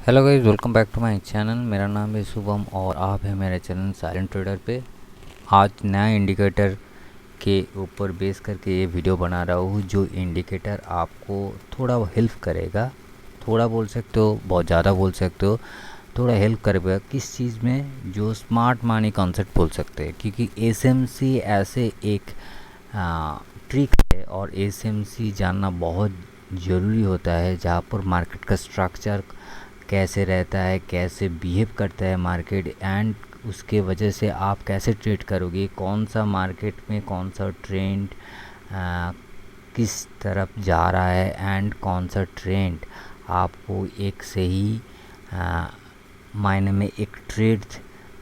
Hello guys, welcome back to my channel. मेरा नाम है शुभम और आप हैं मेरे चैनल साइलेंट ट्रेडर पे। आज नया इंडिकेटर के ऊपर बेस करके ये वीडियो बना रहा हूँ, जो इंडिकेटर आपको थोड़ा हेल्प करेगा। थोड़ा बोल सकते हो, बहुत ज़्यादा बोल सकते हो। थोड़ा हेल्प करेगा किस चीज़ में, जो स्मार्ट मनी कॉन्सेप्ट बोल सकते हैं, क्योंकि एसएमसी ऐसे एक ट्रिक है और एसएमसी जानना बहुत ज़रूरी होता है, जहाँ पर मार्केट का स्ट्रक्चर कैसे रहता है, कैसे बिहेव करता है मार्केट, एंड उसके वजह से आप कैसे ट्रेड करोगे, कौन सा मार्केट में कौन सा ट्रेंड किस तरफ जा रहा है, एंड कौन सा ट्रेंड आपको एक सही मायने में एक ट्रेड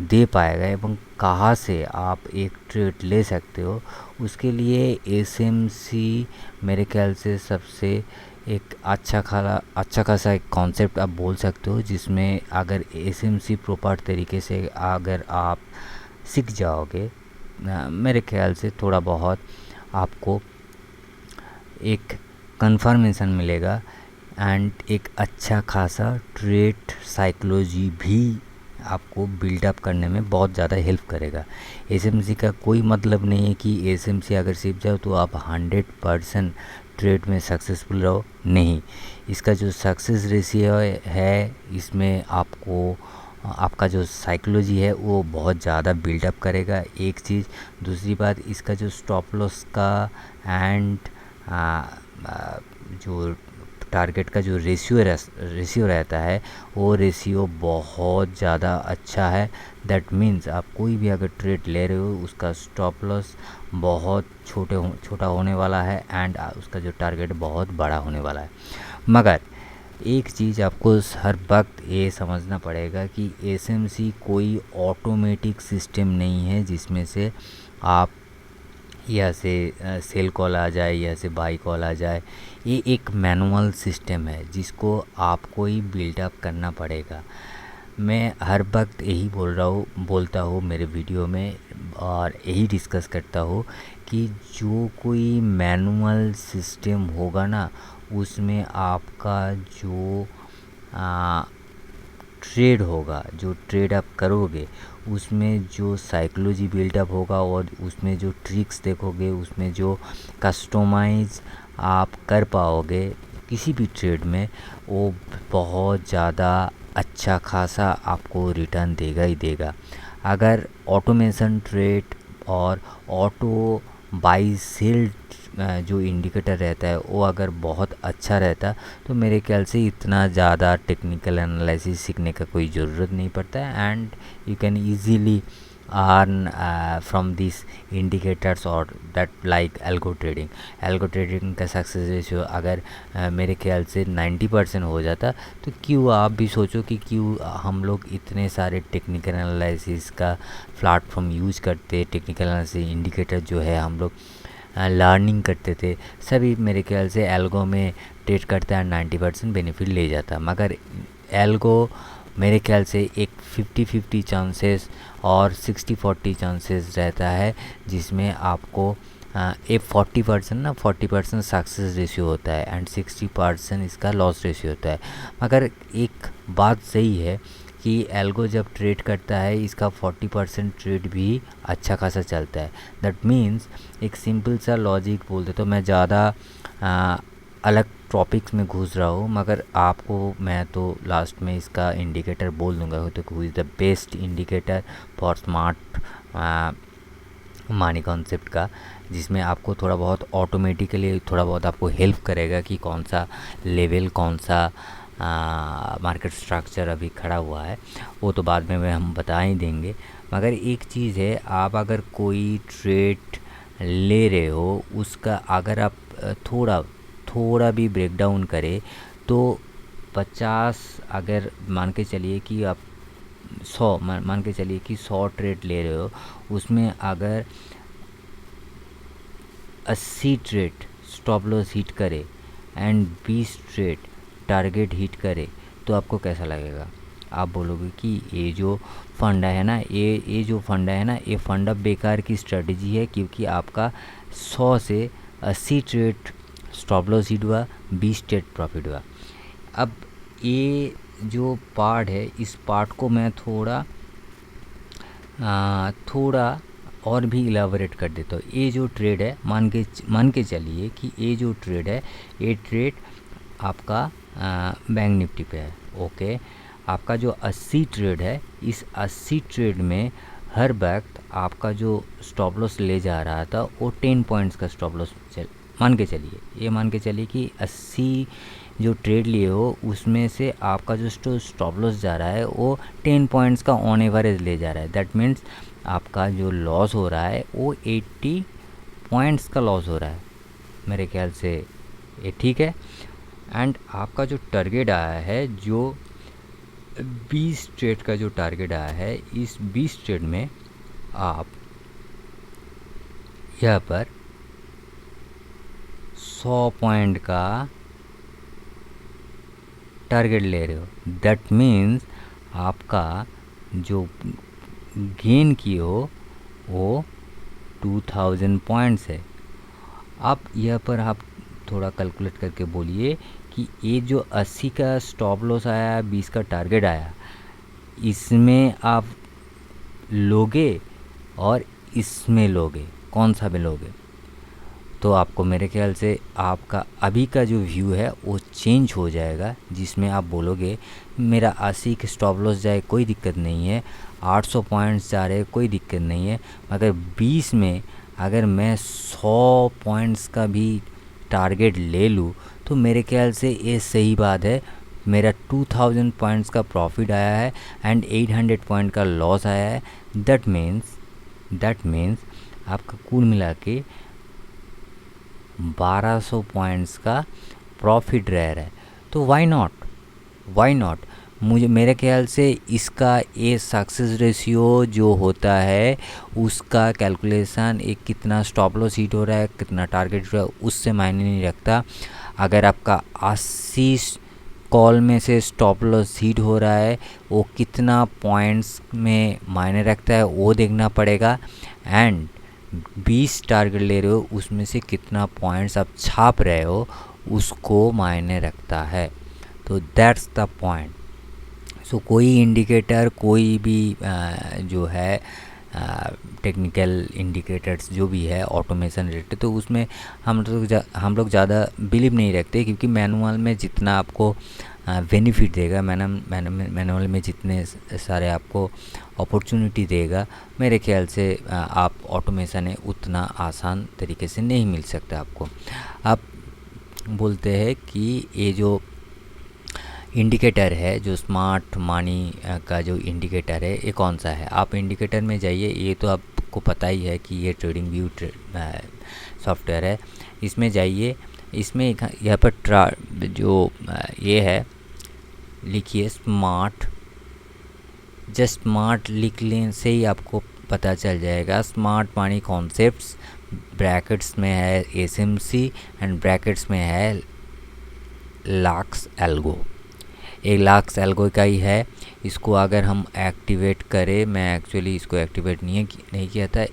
दे पाएगा एवं कहाँ से आप एक ट्रेड ले सकते हो। उसके लिए एसएमसी मेरे ख्याल से सबसे एक अच्छा खासा एक कॉन्सेप्ट आप बोल सकते हो, जिसमें अगर एसएमसी प्रॉपर तरीके से अगर आप सीख जाओगे, मेरे ख्याल से थोड़ा बहुत आपको एक कंफर्मेशन मिलेगा एंड एक अच्छा खासा ट्रेड साइकोलॉजी भी आपको बिल्डअप करने में बहुत ज़्यादा हेल्प करेगा। एसएमसी का कोई मतलब नहीं है कि एसएमसी अगर सीख जाओ तो आप 100% ट्रेड में सक्सेसफुल रहो, नहीं। इसका जो सक्सेस रेशियो है, इसमें आपको आपका जो साइकोलॉजी है वो बहुत ज़्यादा बिल्डअप करेगा, एक चीज़। दूसरी बात, इसका जो स्टॉप लॉस का एंड जो टारगेट का जो रेशियो रहता है, वो रेशियो बहुत ज़्यादा अच्छा है। दैट मीन्स आप कोई भी अगर ट्रेड ले रहे हो, उसका स्टॉप लॉस बहुत छोटा होने वाला है एंड उसका जो टारगेट बहुत बड़ा होने वाला है। मगर एक चीज़ आपको हर वक्त ये समझना पड़ेगा कि एसएमसी कोई ऑटोमेटिक सिस्टम नहीं है, जिसमें से आप या से सेल कॉल आ जाए या से बाई कॉल आ जाए। ये एक मैनुअल सिस्टम है जिसको आपको ही बिल्डअप करना पड़ेगा। मैं हर वक्त यही बोलता हूँ मेरे वीडियो में, और यही डिस्कस करता हूँ कि जो कोई मैनुअल सिस्टम होगा ना, उसमें आपका जो ट्रेड होगा, जो ट्रेड आप करोगे, उसमें जो साइकोलॉजी बिल्डअप होगा और उसमें जो ट्रिक्स देखोगे, उसमें जो कस्टमाइज आप कर पाओगे किसी भी ट्रेड में, वो बहुत ज़्यादा अच्छा खासा आपको रिटर्न देगा ही देगा। अगर ऑटोमेशन ट्रेड और ऑटो बाई सेल जो इंडिकेटर रहता है, वो अगर बहुत अच्छा रहता, तो मेरे ख्याल से इतना ज़्यादा टेक्निकल एनालिसिस सीखने का कोई ज़रूरत नहीं पड़ता है, and you can easily earn from this indicators और दैट लाइक एल्गो ट्रेडिंग का सक्सेस रेशियो अगर मेरे ख्याल से 90% हो जाता, तो क्यों आप भी सोचो कि क्यों हम लोग इतने सारे टेक्निकल एनालिसिस का प्लेटफॉर्म यूज करते, टेक्निकल एनालिसिस इंडिकेटर जो है हम लोग लर्निंग करते थे, सभी मेरे ख्याल से एल्गो में ट्रेड करता है, 90% बेनिफिट ले जाता। मगर एल्गो मेरे ख्याल से एक 50-50 चांसेस और 60-40 चांसेस रहता है, जिसमें आपको एक 40% सक्सेस रेशियो होता है एंड 60% इसका लॉस रेशियो होता है। मगर एक बात सही है कि एल्गो जब ट्रेड करता है, इसका 40% ट्रेड भी अच्छा खासा चलता है। दैट मीन्स एक सिंपल सा लॉजिक बोल देता हूँ, मैं ज़्यादा अलग टॉपिक्स में घुस रहा हूँ, मगर आपको मैं तो लास्ट में इसका इंडिकेटर बोल दूँगा, तो who is the best indicator for smart money concept का, जिसमें आपको थोड़ा बहुत ऑटोमेटिकली थोड़ा बहुत आपको हेल्प करेगा कि कौन सा लेवल, कौन सा मार्केट स्ट्रक्चर अभी खड़ा हुआ है, वो तो बाद में हम बता ही देंगे। मगर एक चीज़ है, आप अगर कोई ट्रेड ले रहे हो, उसका अगर आप थोड़ा भी ब्रेक डाउन करें, तो 50 अगर मान के चलिए कि आप 100 मान के चलिए कि 100 ट्रेड ले रहे हो, उसमें अगर 80 ट्रेड स्टॉप लॉस हिट करे एंड 20 ट्रेड टारगेट हिट करे, तो आपको कैसा लगेगा? आप बोलोगे कि ये जो फंडा है ना, ये फंडा बेकार की स्ट्रेटजी है, क्योंकि आपका 100 से 80 ट्रेड स्टॉप लॉस हिट हुआ, 20 ट्रेड प्रॉफिट हुआ। अब ये जो पार्ट है इस पार्ट को मैं थोड़ा और भी इलाबोरेट कर देता हूँ। ये जो ट्रेड है मान के चलिए कि ये जो ट्रेड है ये ट्रेड आपका बैंक निफ्टी पे है। ओके, आपका जो 80 ट्रेड है, इस 80 ट्रेड में हर वक्त आपका जो स्टॉप लॉस ले जा रहा था वो 10 पॉइंट्स का स्टॉप लॉस मान के चलिए कि 80 जो ट्रेड लिए हो उसमें से आपका जो स्टॉप लॉस जा रहा है वो 10 पॉइंट्स का ऑन एवरेज ले जा रहा है। दैट मीन्स आपका जो लॉस हो रहा है वो 80 पॉइंट्स का लॉस हो रहा है। मेरे ख्याल से ये ठीक है। एंड आपका जो टारगेट आया है, जो 20 ट्रेड का जो टारगेट आया है, इस 20 ट्रेड में आप यहाँ पर 100 पॉइंट का टारगेट ले रहे हो। दैट मीन्स आपका जो गेन किए हो वो 2000 पॉइंट्स है। आप यहाँ पर आप थोड़ा कैलकुलेट करके बोलिए कि ये जो 80 का स्टॉप लॉस आया, 20 का टारगेट आया, इसमें आप लोगे और इसमें लोगे, कौन सा में लोगे? तो आपको मेरे ख्याल से आपका अभी का जो व्यू है वो चेंज हो जाएगा, जिसमें आप बोलोगे मेरा 80 का स्टॉप लॉस जाए कोई दिक्कत नहीं है, 800 पॉइंट्स जा रहे कोई दिक्कत नहीं है, मगर 20 में अगर मैं 100 पॉइंट्स का भी टारगेट ले लूँ तो मेरे ख्याल से ये सही बात है। मेरा 2000 पॉइंट्स का प्रॉफिट आया है एंड 800 पॉइंट का लॉस आया है। दैट मीन्स आपका कुल मिला के 1200 पॉइंट्स का प्रॉफिट रह रहा है। तो वाई नॉट मेरे ख्याल से इसका ये सक्सेस रेशियो जो होता है उसका कैलकुलेशन एक कितना स्टॉप लॉस हिट हो रहा है, कितना टारगेट हो रहा है, उससे मायने नहीं रखता। अगर आपका 80 कॉल में से स्टॉप लॉस हिट हो रहा है वो कितना पॉइंट्स में मायने रखता है वो देखना पड़ेगा। एंड 20 टारगेट ले रहे हो उसमें से कितना पॉइंट्स आप छाप रहे हो उसको मायने रखता है। तो दैट्स द पॉइंट। सो कोई इंडिकेटर, कोई भी जो है टेक्निकल इंडिकेटर्स जो भी है ऑटोमेशन रिलेटेड, तो उसमें हम लोग ज़्यादा बिलीव नहीं रखते, क्योंकि मैनुअल में जितना आपको बेनिफिट देगा, मैनुअल में जितने सारे आपको अपॉर्चुनिटी देगा, मेरे ख्याल से आप ऑटोमेशन है उतना आसान तरीके से नहीं मिल सकता आपको। आप बोलते हैं कि ये जो इंडिकेटर है, जो स्मार्ट मनी का जो इंडिकेटर है, ये कौन सा है? आप इंडिकेटर में जाइए, ये तो आपको पता ही है कि ये ट्रेडिंग व्यू सॉफ्टवेयर है। इसमें जाइए, इसमें यहाँ पर जो ये है, लिखिए स्मार्ट। जस्ट स्मार्ट लिखने से ही आपको पता चल जाएगा। स्मार्ट मनी कॉन्सेप्ट्स ब्रैकेट्स में है एसएमसी एंड ब्रैकेट्स में है लाक्स एल्गो। एक लाक्स एल्गो का ही है। इसको अगर हम एक्टिवेट करें, मैं एक्चुअली इसको एक्टिवेट नहीं किया था,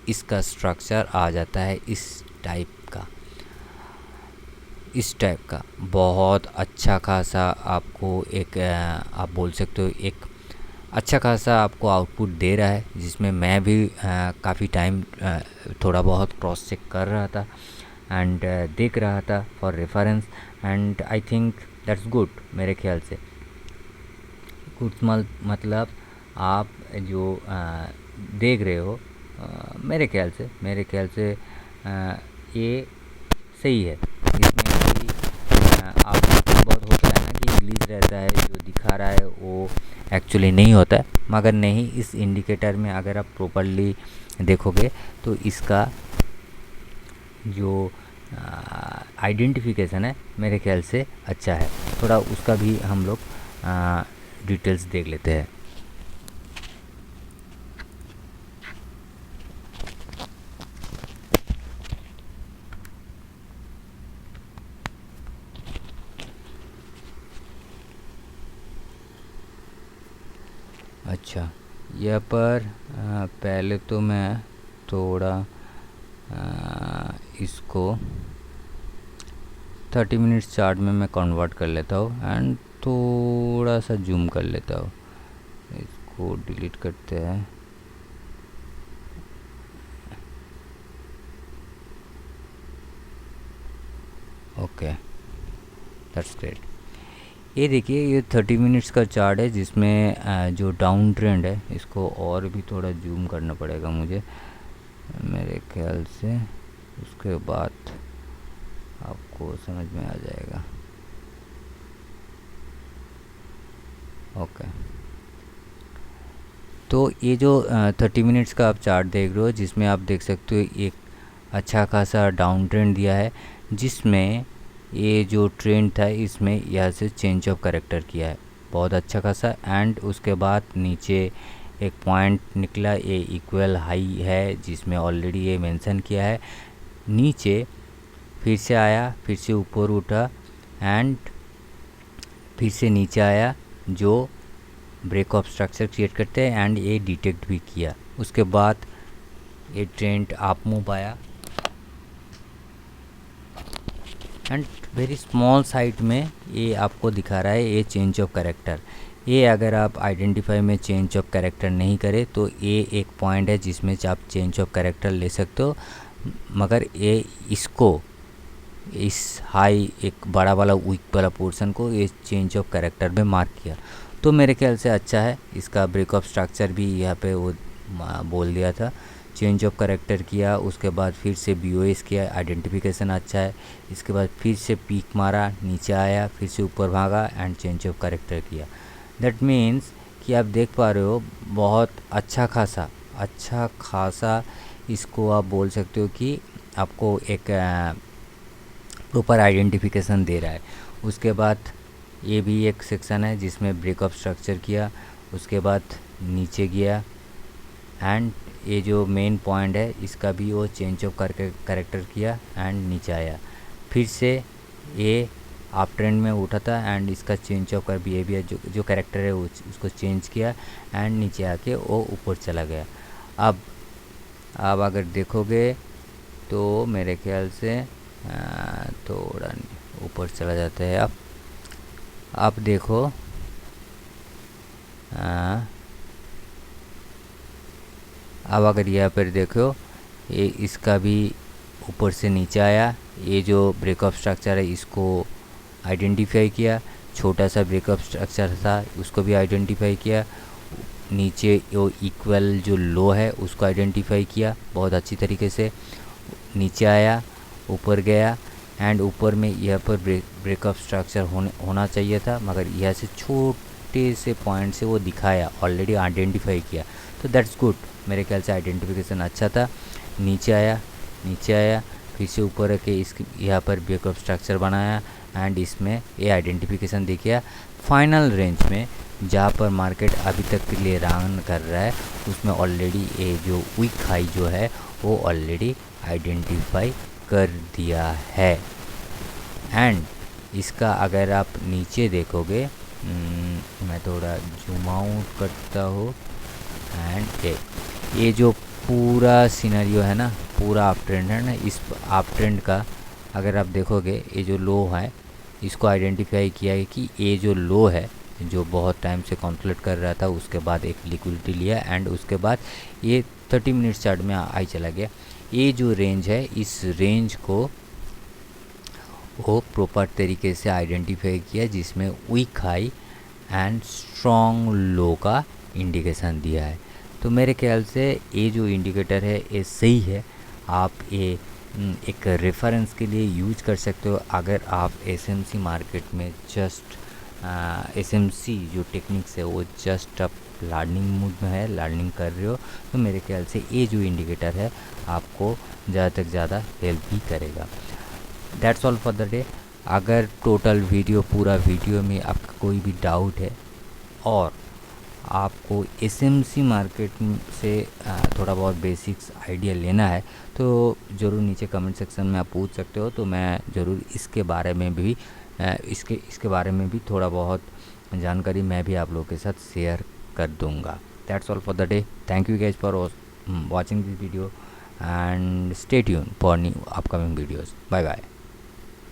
इसका स्ट्रक्चर आ जाता है इस टाइप का बहुत अच्छा खासा आपको एक आप बोल सकते हो एक अच्छा खासा आपको आउटपुट दे रहा है, जिसमें मैं भी काफ़ी टाइम थोड़ा बहुत क्रॉस चेक कर रहा था एंड देख रहा था for reference, and I think that's good. मेरे ख्याल से गुड मतलब आप जो देख रहे हो, मेरे ख्याल से ये सही है। इसमें भी आप बहुत होता है ना कि इंग्लिश रहता है, जो दिखा रहा है वो एक्चुअली नहीं होता है, मगर नहीं, इस इंडिकेटर में अगर आप प्रॉपरली देखोगे तो इसका जो आइडेंटिफिकेशन है मेरे ख्याल से अच्छा है। थोड़ा उसका भी हम लोग डिटेल्स देख लेते हैं। अच्छा, यहाँ पर पहले तो मैं थोड़ा इसको 30 मिनट्स चार्ट में मैं कन्वर्ट कर लेता हूँ एंड थोड़ा सा जूम कर लेता हूँ, इसको डिलीट करते हैं। Okay, that's great. ये देखिए, ये 30 मिनट्स का चार्ट है जिसमें जो डाउन ट्रेंड है, इसको और भी थोड़ा जूम करना पड़ेगा मुझे मेरे ख्याल से, उसके बाद आपको समझ में आ जाएगा। ओके, तो ये जो 30 मिनट्स का आप चार्ट देख रहे हो, जिसमें आप देख सकते हो एक अच्छा खासा डाउन ट्रेंड दिया है, जिसमें ये जो ट्रेंड था इसमें यहाँ से चेंज ऑफ कैरेक्टर किया है बहुत अच्छा खासा। एंड उसके बाद नीचे एक पॉइंट निकला, ये इक्वल हाई है जिसमें ऑलरेडी ये मेंशन किया है। नीचे फिर से आया, फिर से ऊपर उठा एंड फिर से नीचे आया, जो ब्रेक ऑफ स्ट्रक्चर क्रिएट करते हैं एंड ये डिटेक्ट भी किया। उसके बाद ये ट्रेंड अप मूव आया एंड वेरी स्मॉल साइड में ये आपको दिखा रहा है ये चेंज ऑफ कैरेक्टर। ये अगर आप आइडेंटिफाई में चेंज ऑफ कैरेक्टर नहीं करें तो ये एक पॉइंट है जिसमें आप चेंज ऑफ कैरेक्टर ले सकते हो, मगर ये इसको इस हाई एक बड़ा वाला वीक वाला पोर्शन को ये चेंज ऑफ कैरेक्टर में मार्क किया, तो मेरे ख्याल से अच्छा है। इसका ब्रेक ऑफ स्ट्रक्चर भी यहाँ पे वो बोल दिया था, चेंज ऑफ कैरेक्टर किया, उसके बाद फिर से BOS किया, आइडेंटिफिकेशन अच्छा है। इसके बाद फिर से पीक मारा, नीचे आया, फिर से ऊपर भागा एंड चेंज ऑफ कैरेक्टर किया। दैट मीन्स कि आप देख पा रहे हो बहुत अच्छा खासा इसको आप बोल सकते हो कि आपको एक प्रॉपर आइडेंटिफिकेशन दे रहा है। उसके बाद ये भी एक सेक्शन है जिसमें ब्रेक ऑफ स्ट्रक्चर किया, उसके बाद नीचे गया एंड ये जो मेन पॉइंट है इसका भी वो चेंज ऑफ कैरेक्टर किया एंड नीचे आया। फिर से ये आप ट्रेंड में उठा था एंड इसका चेंज ऑफ बिहेवियर जो कैरेक्टर है उसको चेंज किया एंड नीचे आके वो ऊपर चला गया। अब अगर देखोगे तो मेरे ख्याल से थोड़ा ऊपर चला जाता है। अब देखो, अब अगर यहाँ पर देखो ये इसका भी ऊपर से नीचे आया, ये जो ब्रेक ऑफ स्ट्रक्चर है इसको आइडेंटिफाई किया, छोटा सा ब्रेक ऑफ स्ट्रक्चर था उसको भी आइडेंटिफाई किया, नीचे वो इक्वल जो लो है उसको आइडेंटिफाई किया बहुत अच्छी तरीके से, नीचे आया, ऊपर गया एंड ऊपर में यहाँ पर ब्रेक ऑफ स्ट्रक्चर होना चाहिए था, मगर यहाँ से छोटे से पॉइंट से वो दिखाया, ऑलरेडी आइडेंटिफाई किया, तो दैट्स गुड। मेरे ख्याल से आइडेंटिफिकेशन अच्छा था। नीचे आया, फिर से ऊपर रखे इस यहाँ पर ब्रेक ऑफ स्ट्रक्चर बनाया एंड इसमें ये आइडेंटिफिकेशन देखिए। फाइनल रेंज में जहाँ पर मार्केट अभी तक के लिए रन कर रहा है उसमें ऑलरेडी ये जो वीक हाई जो है वो ऑलरेडी आइडेंटिफाई कर दिया है। एंड इसका अगर आप नीचे देखोगे, मैं थोड़ा जूम आउट करता हूँ एंड ये जो पूरा सिनेरियो है ना, पूरा अप ट्रेंड है ना, इस अप ट्रेंड का अगर आप देखोगे ये जो लो है इसको आइडेंटिफाई किया है कि ये जो लो है जो बहुत टाइम से कॉन्फ्लिक्ट कर रहा था, उसके बाद एक लिक्विडिटी लिया एंड उसके बाद ये 30 मिनट्स चार्ट में आई चला गया। ये जो रेंज है इस रेंज को वो प्रॉपर तरीके से आइडेंटिफाई किया जिसमें वीक हाई एंड स्ट्रॉन्ग लो का इंडिकेशन दिया है। तो मेरे ख्याल से ये जो इंडिकेटर है ये सही है, आप ये एक रेफरेंस के लिए यूज कर सकते हो। अगर आप SMC मार्केट में जस्ट SMC जो टेक्निक्स है वो जस्ट आप लर्निंग मूड में है, लर्निंग कर रहे हो, तो मेरे ख्याल से ये जो इंडिकेटर है आपको ज़्यादा तक ज़्यादा हेल्प भी करेगा। That's all for the day. अगर टोटल वीडियो पूरा वीडियो में आपका कोई भी डाउट है और आपको SMC मार्केट से थोड़ा बहुत बेसिक्स आइडिया लेना है तो ज़रूर नीचे कमेंट सेक्शन में आप पूछ सकते हो, तो मैं ज़रूर इसके बारे में भी इसके बारे में भी थोड़ा बहुत जानकारी मैं भी आप लोगों के साथ शेयर कर दूंगा। That's all for the day. Thank you guys for watching this video and stay tuned for new upcoming videos. Bye bye.